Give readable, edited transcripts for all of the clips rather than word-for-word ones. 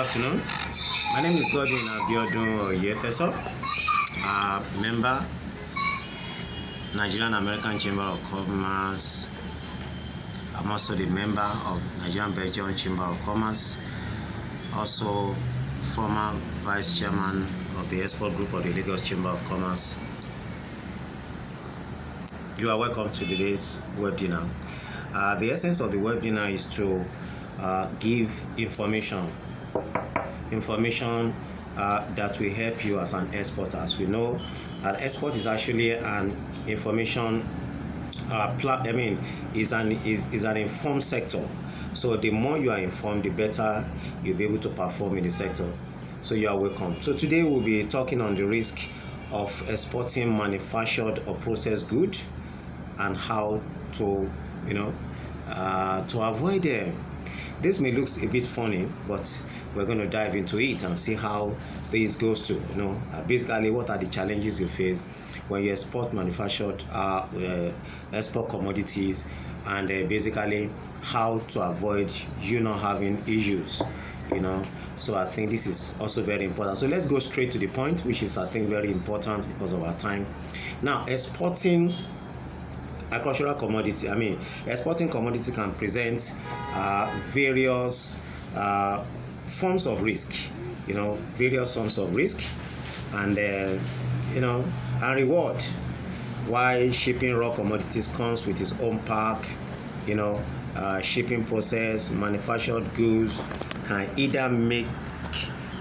afternoon. My name is Godwin Abiodun Oyefeso, member, Nigerian American Chamber of Commerce. I'm also the member of Nigerian Belgian Chamber of Commerce, also former vice chairman of the export group of the Lagos Chamber of Commerce. You are welcome to today's webinar. The essence of the webinar is to give information that will help you as an exporter. As we know, export is actually an information is an informed sector. So the more you are informed, the better you'll be able to perform in the sector. So you are welcome. So today we'll be talking on the risk of exporting manufactured or processed goods and how to avoid them. This may look a bit funny, but we're going to dive into it and see how this goes to. Basically, what are the challenges you face when you export manufactured export commodities, and basically how to avoid you not having issues. So I think this is also very important. So let's go straight to the point, which is, I think, very important because of our time. Now, exporting agricultural commodity, exporting commodity can present various forms of risk, and and reward. Why shipping raw commodities comes with its own pack, shipping process, manufactured goods can either make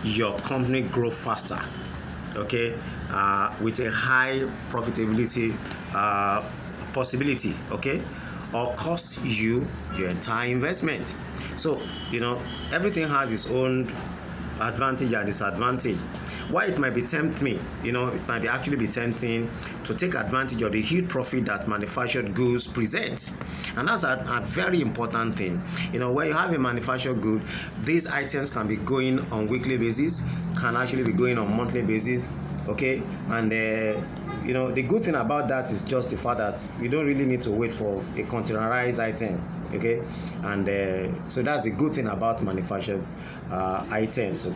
your company grow faster, with a high profitability possibility, or cost you your entire investment. So everything has its own advantage and disadvantage. Why it might be tempting, it might actually be tempting to take advantage of the huge profit that manufactured goods present, and that's a very important thing. When you have a manufactured good, these items can be going on weekly basis, can actually be going on monthly basis, and the good thing about that is just the fact that you don't really need to wait for a containerized item, and so that's the good thing about manufactured items,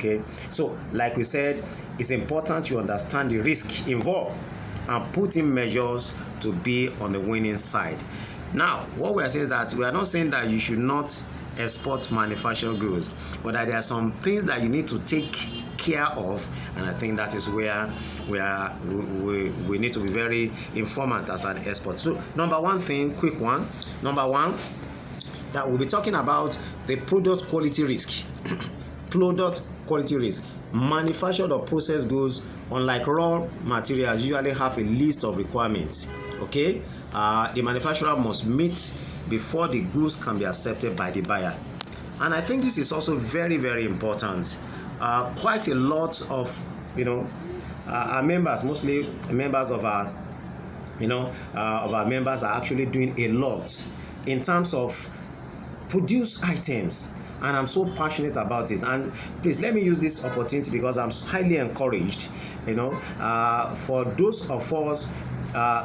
So like we said, it's important you understand the risk involved and put in measures to be on the winning side. Now, what we are saying is that we are not saying that you should not export manufactured goods, but that there are some things that you need to take care of, and I think that is where we need to be very informant as an export. So number one, that we'll be talking about the product quality risk. Product quality risk. Manufactured or processed goods, unlike raw materials, usually have a list of requirements. The manufacturer must meet before the goods can be accepted by the buyer. And I think this is also very, very important. Quite a lot of our members, mostly members of our members, are actually doing a lot in terms of produce items, and I'm so passionate about this. And please let me use this opportunity because I'm highly encouraged, for those of us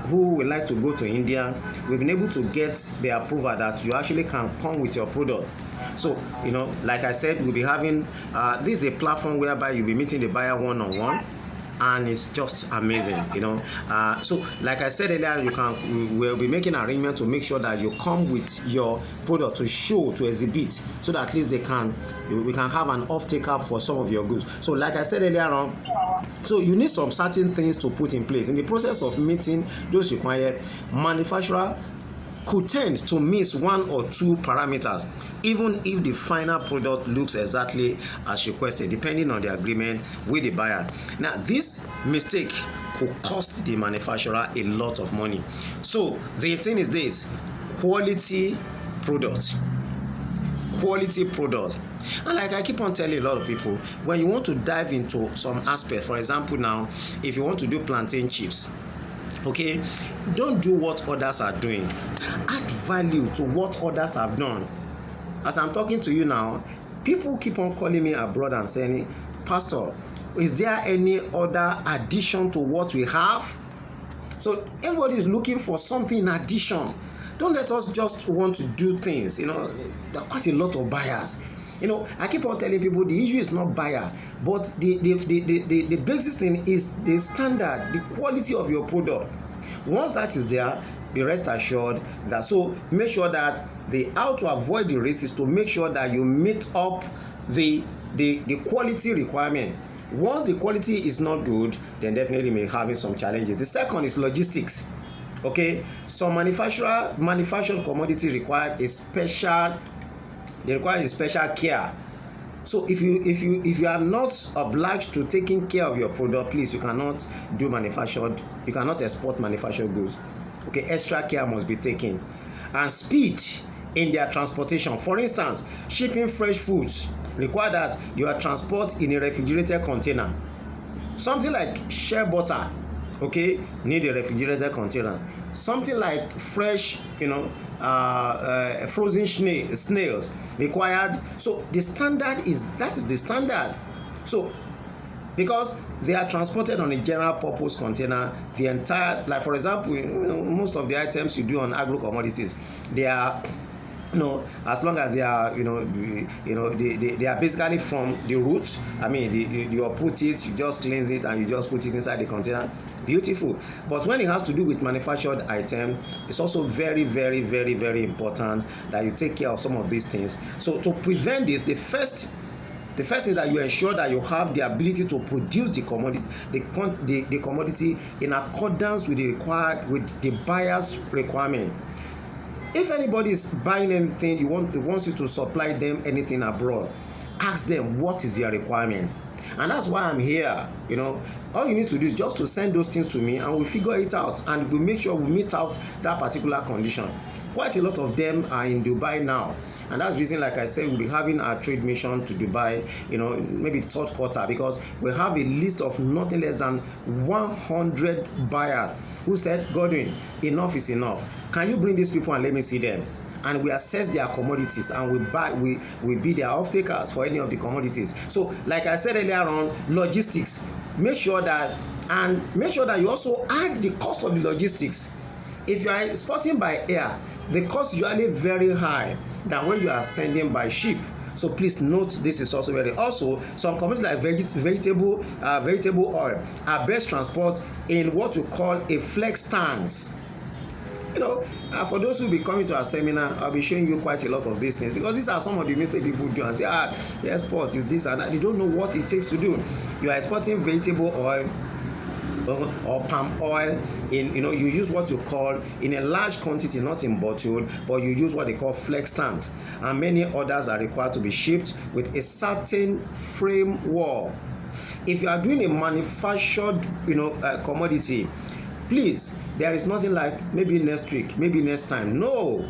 who would like to go to India. We've been able to get the approval that you actually can come with your product. So, like I said, we'll be having, this is a platform whereby you'll be meeting the buyer one-on-one, and it's just amazing, So, like I said earlier, we'll be making an arrangement to make sure that you come with your product to show, to exhibit, so that at least we can have an off-taker for some of your goods. So, like I said earlier on, so you need some certain things to put in place. In the process of meeting those required, manufacturer could tend to miss one or two parameters, even if the final product looks exactly as requested, depending on the agreement with the buyer. Now, this mistake could cost the manufacturer a lot of money. So the thing is this: quality product. And like I keep on telling a lot of people, when you want to dive into some aspect, for example, now if you want to do plantain chips, don't do what others are doing. Add value to what others have done. As I'm talking to you now, people keep on calling me abroad and saying, "Pastor, is there any other addition to what we have?" So everybody is looking for something in addition. Don't let us just want to do things. There are quite a lot of buyers. I keep on telling people the issue is not buyer, but the basic thing is the standard, the quality of your product. Once that is there, be rest assured that, so make sure that how to avoid the risk is to make sure that you meet up the quality requirement. Once the quality is not good, then definitely may having some challenges. The second is logistics. Okay, some manufactured commodity require a special care. So if you are not obliged to taking care of your product, please, you cannot export manufactured goods. Okay, extra care must be taken. And speed in their transportation. For instance, shipping fresh foods require that you are transport in a refrigerated container. Something like shea butter, okay, need a refrigerated container. Something like fresh, frozen snails required. So the standard is the standard. So because they are transported on a general purpose container, the entire, like for example, most of the items you do on agro commodities, they are, as long as they are, they are basically from the roots. I mean, you uproot it, you just cleanse it, and you just put it inside the container. Beautiful. But when it has to do with manufactured item, it's also very, very, very, very important that you take care of some of these things. So to prevent this, the first is that you ensure that you have the ability to produce the commodity, the commodity in accordance with the buyer's requirement. If anybody is buying anything, wants you to supply them anything abroad, ask them what is their requirement. And that's why I'm here. All you need to do is just to send those things to me, and we'll figure it out, and we'll make sure we meet out that particular condition. Quite a lot of them are in Dubai now, and that's the reason, like I said, we'll be having our trade mission to Dubai, maybe third quarter, because we have a list of nothing less than 100 buyers who said, Godwin, enough is enough. Can you bring these people and let me see them? And we assess their commodities, and we be their off-takers for any of the commodities. So like I said earlier on, logistics, make sure that you also add the cost of the logistics. If you are exporting by air, the cost is usually very high than when you are sending by ship. So please note, this is also also some commodities like vegetable oil are best transported in what you call a flex tanks. For those who will be coming to our seminar, I'll be showing you quite a lot of these things, because these are some of the mistakes people do and say, the export is this and that. They don't know what it takes to do. You are exporting vegetable oil or palm oil you use what you call in a large quantity, not in bottle, but you use what they call flex tanks, and many others are required to be shipped with a certain framework. If you are doing a manufactured commodity, please, there is nothing like maybe next week, maybe next time. No,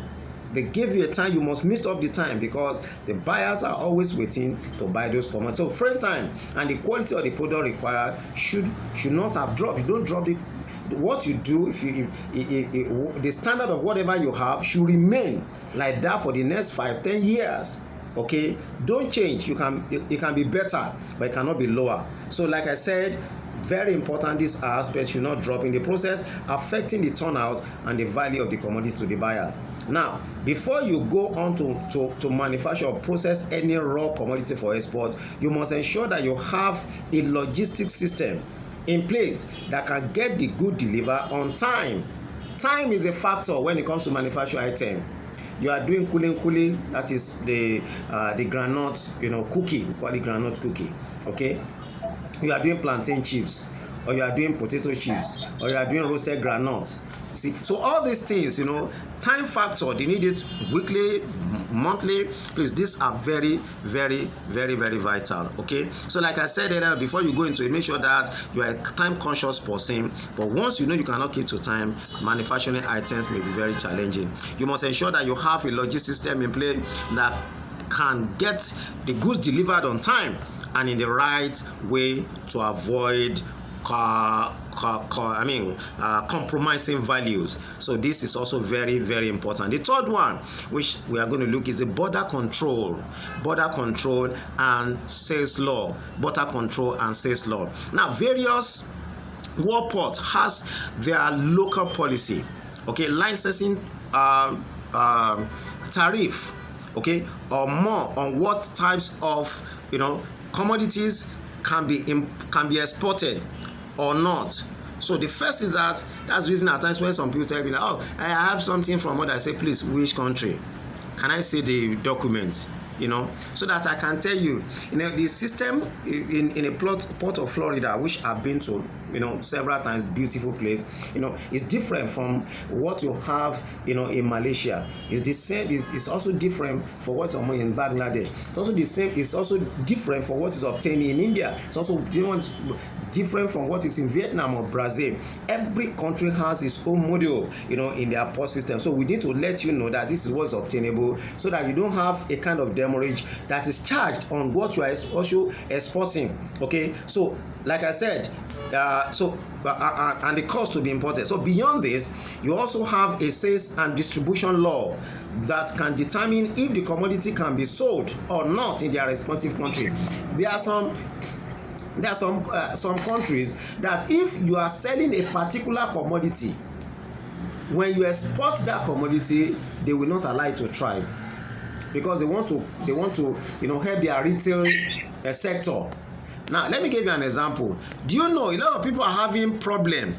they give you a time. You must meet up the time, because the buyers are always waiting to buy those commodities. So frame time and the quality of the product required should not have dropped. You don't drop what you do. If the standard of whatever you have should remain like that for the next 5-10 years. Okay, don't change. It can be better, but it cannot be lower. So like I said, very important, these aspects should not drop in the process, affecting the turnout and the value of the commodity to the buyer. Now, before you go on to manufacture or process any raw commodity for export, you must ensure that you have a logistics system in place that can get the good delivered on time. Time is a factor when it comes to manufacture item. You are doing kuli, that is the groundnut, cookie. We call it groundnut cookie. Okay. You are doing plantain chips, or you are doing potato chips, or you are doing roasted groundnut. See, so all these things, time factor, they need it weekly, monthly. Please, these are very, very, very, very vital. Okay, so like I said earlier, before you go into it, make sure that you are a time conscious person. But once you know you cannot keep to time, manufacturing items may be very challenging. You must ensure that you have a logistics system in place that can get the goods delivered on time and in the right way to avoid compromising values. So this is also very, very important. The third one, which we are going to look, is the border control and sales law. Border control and sales law. Now, various world ports has their local policy. Okay, licensing tariff. okay, or more on what types of, commodities can be exported or not. So the first is that's the reason at times when some people tell me, oh, I have something from what I say, please, which country? Can I see the documents? So that I can tell you, the system in a port of Florida, which I've been to, several times, beautiful place, is different from what you have, in Malaysia. It's the same. It's also different for what's in Bangladesh. It's also the same. It's also different for what is obtained in India. It's also different from what is in Vietnam or Brazil. Every country has its own model, in their port system. So we need to let you know that this is what's obtainable, so that you don't have a kind of demurrage that is charged on what you are also exporting. Okay, so like I said, and the cost to be imported. So beyond this, you also have a sales and distribution law that can determine if the commodity can be sold or not in their respective country. There are some countries that if you are selling a particular commodity, when you export that commodity, they will not allow it to thrive, because they want to help their retail sector. Now let me give you an example. Do you know a lot of people are having problem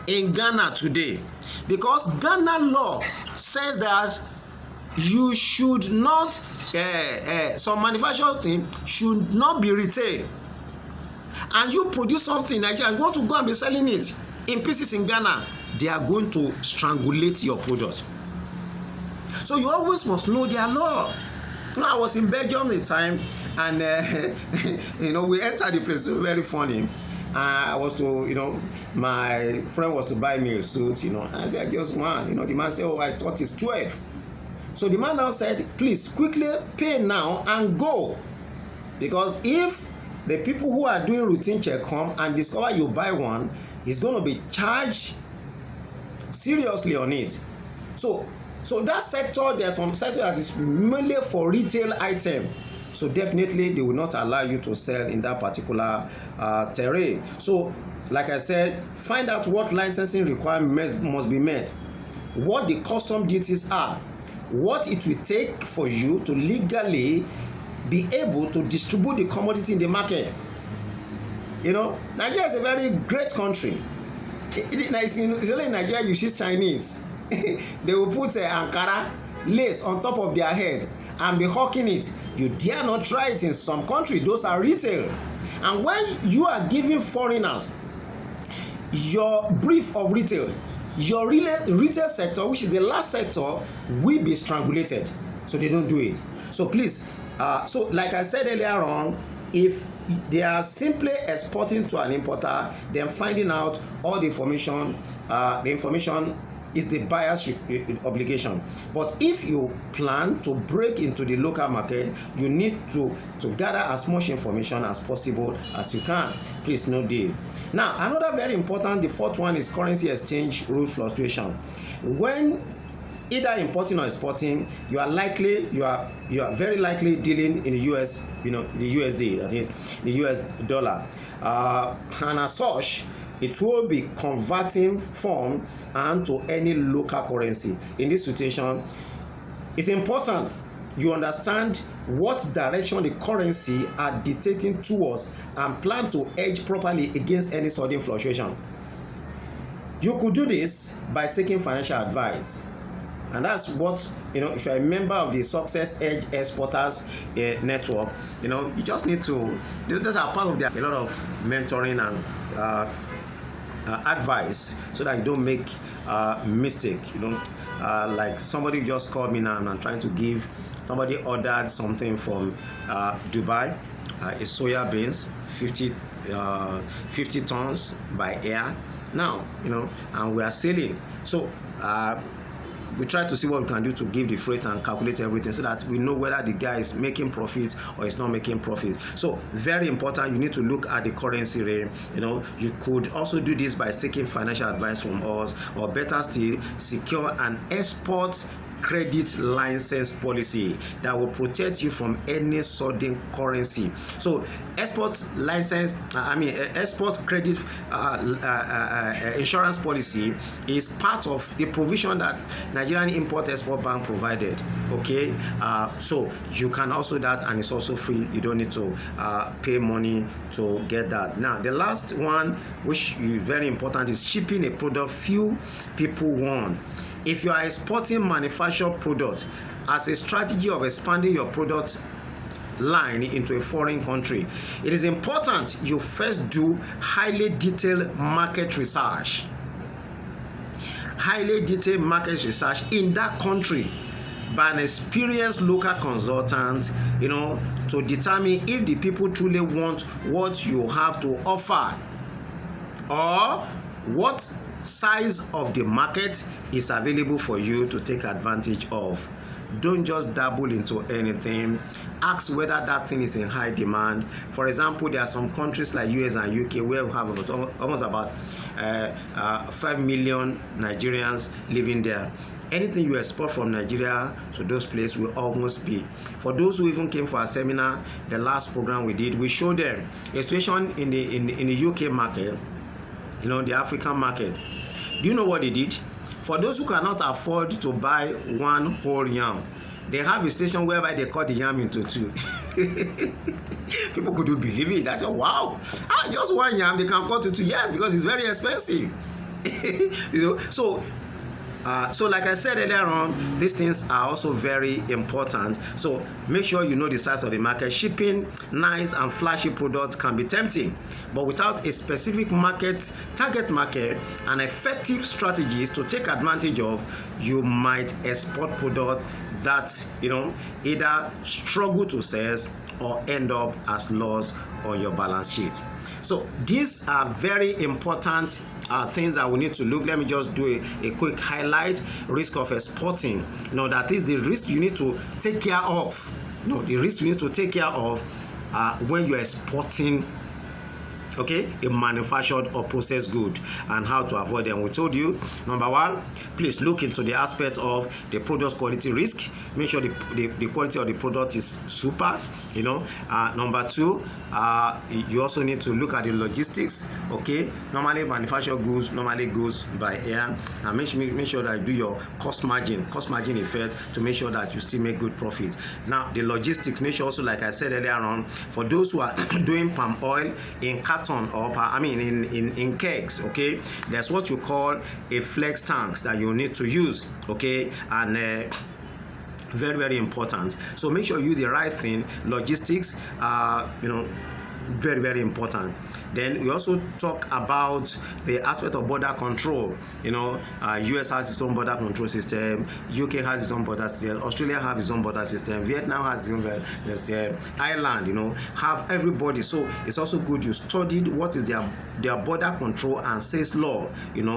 in Ghana today because Ghana law says that you should not some manufacturing should not be retail, and you produce something in Nigeria and you want to go and be selling it in pieces in Ghana, they are going to strangulate your product. So you always must know their law. Now, I was in Belgium at the time, and we entered the place. It was very funny. I was to, my friend was to buy me a suit, and I said, just one. The man said, oh, I thought it's 12. So the man now said, please quickly pay now and go, because if the people who are doing routine check come and discover you buy one, it's going to be charged seriously on it. So that sector, there's some sector that is mainly for retail item. So definitely they will not allow you to sell in that particular terrain. So like I said, find out what licensing requirements must be met, what the custom duties are, what it will take for you to legally be able to distribute the commodity in the market. Nigeria is a very great country. It's only in Nigeria you see Chinese. They will put Ankara lace on top of their head and be hawking it. You dare not try it in some countries. Those are retail. And when you are giving foreigners your brief of retail, your retail sector, which is the last sector, will be strangulated. So they don't do it. So please, so like I said earlier on, if they are simply exporting to an importer, then finding out all the information is the buyer's obligation. But if you plan to break into the local market, you need to gather as much information as possible as you can. Please note this. Now, another very important, the fourth one, is currency exchange rate fluctuation. When either importing or exporting, you are very likely dealing in the US, the USD, that is the US dollar, and as such, it will be converting from and to any local currency. In this situation, it's important you understand what direction the currency are dictating towards and plan to hedge properly against any sudden fluctuation. You could do this by seeking financial advice. And that's what, if you're a member of the Success Edge Exporters network, you just need to, those are part of a lot of mentoring and advice, so that you don't make mistake. Like somebody just called me now and I'm trying to give, somebody ordered something from Dubai, it's soya beans, 50 tons by air now, and we are selling. So we try to see what we can do to give the freight and calculate everything, so that we know whether the guy is making profit or is not making profit. So very important, you need to look at the currency rate. You could also do this by seeking financial advice from us, or better still, secure an export credit license policy that will protect you from any sudden currency. So export license, export credit insurance policy is part of the provision that Nigerian Import-Export Bank provided. Okay, so you can also that, and it's also free. You don't need to pay money to get that. Now, the last one, which is very important, is shipping a product few people want. If you are exporting manufactured products as a strategy of expanding your product line into a foreign country, it is important you first do highly detailed market research. Highly detailed market research in that country by an experienced local consultant, to determine if the people truly want what you have to offer, or what size of the market is available for you to take advantage of. Don't just dabble into anything. Ask whether that thing is in high demand. For example, there are some countries like US and UK where we have almost about 5 million Nigerians living there. Anything you export from Nigeria to those places will almost be. For those who even came for our seminar, the last program we did, we showed them a situation in the UK market, the African market. Do you know what they did? For those who cannot afford to buy one whole yam, they have a station whereby they cut the yam into two. People couldn't believe it. I said, wow, just one yam they can cut to two. Yes, because it's very expensive. So like I said earlier on, these things are also very important. So make sure you know the size of the market. Shipping nice and flashy products can be tempting, but without a specific target market and effective strategies to take advantage of, you might export products that either struggle to sell or end up as loss on your balance sheet. So these are very important things that we need to look. Let me just do a quick highlight. Risk of exporting. That is the risk you need to take care of. The risk you need to take care of when you're exporting, a manufactured or processed good, and how to avoid them. We told you, number one, please look into the aspect of the product quality risk. Make sure the quality of the product is super. Number two, you also need to look at the logistics. Normally manufactured goods goes by air, and make sure that you do your cost margin effect to make sure that you still make good profit. Now, the logistics, make sure also, like I said earlier on, for those who are doing palm oil in carton or in kegs, there's what you call a flex tanks that you need to use, and very, very important. So make sure you use the right thing. Logistics, very, very important. Then we also talk about the aspect of border control. US has its own border control system, UK has its own border system, Australia has its own border system, Vietnam has its own system, Ireland, have everybody. So it's also good you studied what is their border control and sales law,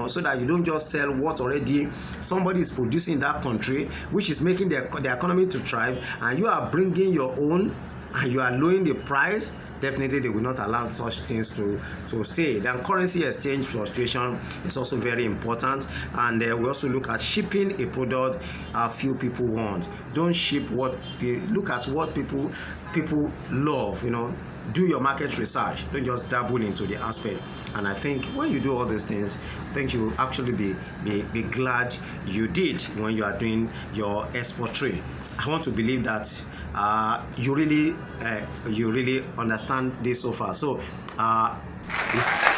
so that you don't just sell what already somebody is producing in that country, which is making the economy to thrive, and you are bringing your own and you are lowering the price. Definitely they will not allow such things to stay. Then currency exchange fluctuation is also very important, and we also look at shipping a product a few people want. Don't ship look at what people love. Do your market research. Don't just dabble into the aspect. And I think when you do all these things, I think you will actually be glad you did when you are doing your export trade. I want to believe that you really understand this so far. So it's